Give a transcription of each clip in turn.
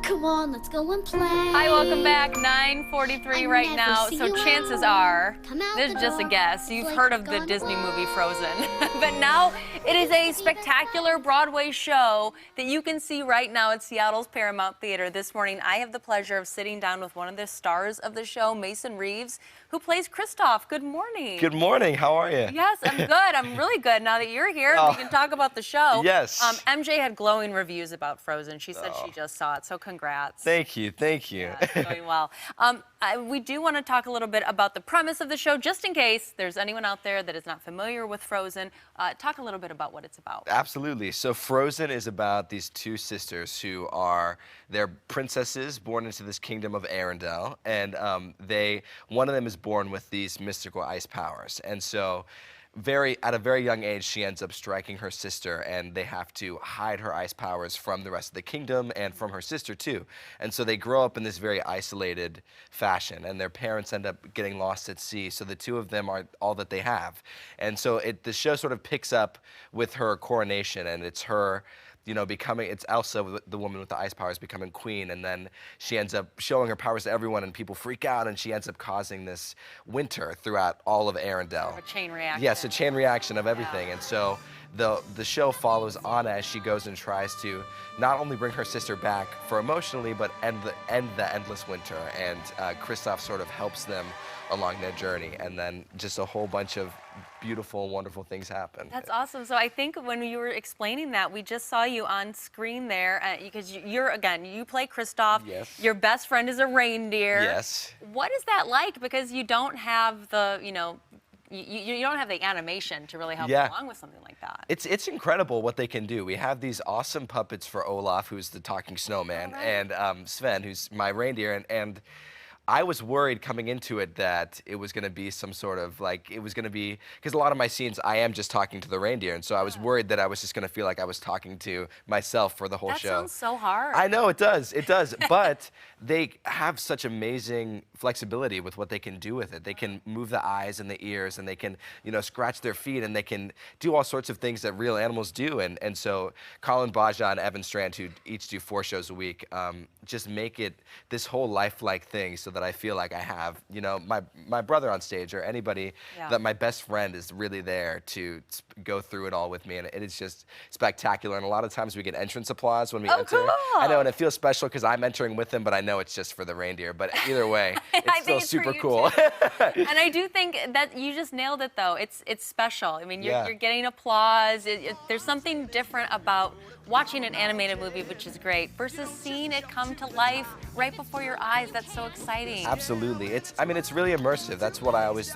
Come on, let's go and play. Hi, welcome back. 9:43 right now. So chances are, this is just a guess, you've heard of the Disney movie Frozen. But now it is a spectacular Broadway show that you can see right now at Seattle's Paramount Theater. This morning, I have the pleasure of sitting down with one of the stars of the show, Mason Reeves, who plays Kristoff. Good morning. Good morning. How are you? Yes, I'm good. I'm really good. Now that you're here, we can talk about the show. Yes. MJ had glowing reviews about Frozen. She said she just saw it, so congrats. Thank you. Thank you. Yeah, it's going well. We do want to talk a little bit about the premise of the show, just in case there's anyone out there that is not familiar with Frozen. Talk a little bit about what it's about. Absolutely. So Frozen is about these two sisters who are, they're princesses born into this kingdom of Arendelle, and one of them is born with these mystical ice powers. And so at a very young age, she ends up striking her sister, and they have to hide her ice powers from the rest of the kingdom and from her sister too. And so they grow up in this very isolated fashion, and their parents end up getting lost at sea. So the two of them are all that they have. And so the show sort of picks up with her coronation, and it's her, it's Elsa, the woman with the ice powers, becoming queen, and then she ends up showing her powers to everyone, and people freak out, and she ends up causing this winter throughout all of Arendelle. A chain reaction. Yes, a chain reaction of everything, and so the show follows Anna as she goes and tries to not only bring her sister back for emotionally, but end the endless winter, and Kristoff sort of helps them along their journey, and then just a whole bunch of beautiful, wonderful things happen. That's awesome. So I think when you were explaining that, we just saw you on screen there, because you play Kristoff. Yes. Your best friend is a reindeer. Yes. What is that like? Because you don't have the, you don't have the animation to really help along with something like that. It's incredible what they can do. We have these awesome puppets for Olaf, who's the talking snowman, and Sven, who's my reindeer, and I was worried coming into it that it was going to be some sort of because a lot of my scenes I am just talking to the reindeer, and so I was worried that I was just going to feel like I was talking to myself for the whole show. That sounds so hard. I know, it does, but they have such amazing flexibility with what they can do with it. They can move the eyes and the ears, and they can, scratch their feet, and they can do all sorts of things that real animals do, and so Colin Baja and Evan Strand, who each do 4 shows a week, just make it this whole lifelike thing, so that I feel like I have, my brother on stage, or anybody that my best friend is really there to go through it all with me, and it is just spectacular. And a lot of times we get entrance applause when we enter. Cool. I know, and it feels special because I'm entering with them, but I know it's just for the reindeer. But either way, it's still super cool. And I do think that you just nailed it, though. It's special. I mean, you're getting applause. There's something different about watching an animated movie, which is great, versus seeing it come to life right before your eyes. That's so exciting. Absolutely. It's really immersive. That's what I always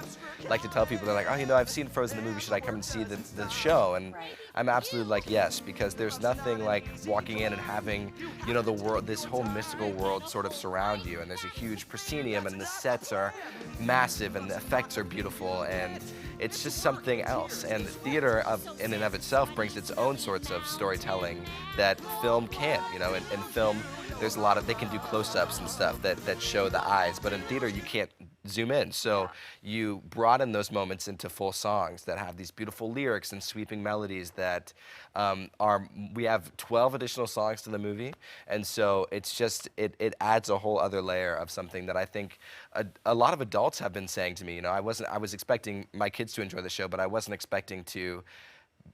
like to tell people. They're like, oh, I've seen Frozen the movie. Should I come and see the show? And I'm absolutely like, yes, because there's nothing like walking in and having, the world, this whole mystical world sort of surround you. And there's a huge proscenium, and the sets are massive, and the effects are beautiful, and it's just something else. And the theater in and of itself brings its own sorts of storytelling that film can't. In film, there's a lot of, they can do close-ups and stuff that show the eyes, but in theater you can't zoom in. So you broaden those moments into full songs that have these beautiful lyrics and sweeping melodies that we have 12 additional songs to the movie, and so it's just, it adds a whole other layer of something that I think a lot of adults have been saying to me. I was expecting my kids to enjoy the show, but I wasn't expecting to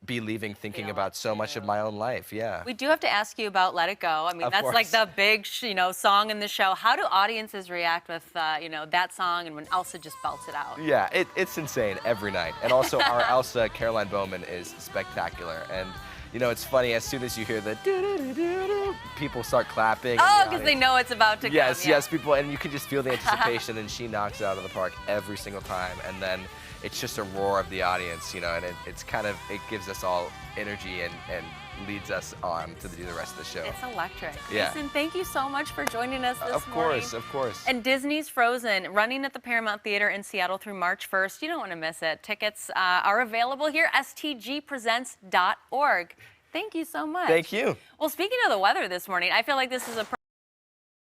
be leaving thinking about so much of my own life. We do have to ask you about Let It Go. I mean, that's like the big, song in the show. How do audiences react with, that song and when Elsa just belts it out? Yeah, it's insane every night. And also our Elsa, Caroline Bowman, is spectacular. And it's funny, as soon as you hear the doo-doo-doo-doo-doo, people start clapping. Oh, because they know it's about to come. Yes, people, and you can just feel the anticipation, and she knocks it out of the park every single time. And then it's just a roar of the audience, and it gives us all energy and leads us on to do the rest of the show. It's electric. Yeah. Listen, thank you so much for joining us this morning. Of course. And Disney's Frozen, running at the Paramount Theater in Seattle through March 1st. You don't want to miss it. Tickets are available here, stgpresents.org. Thank you so much. Thank you. Well, speaking of the weather this morning, I feel like this is a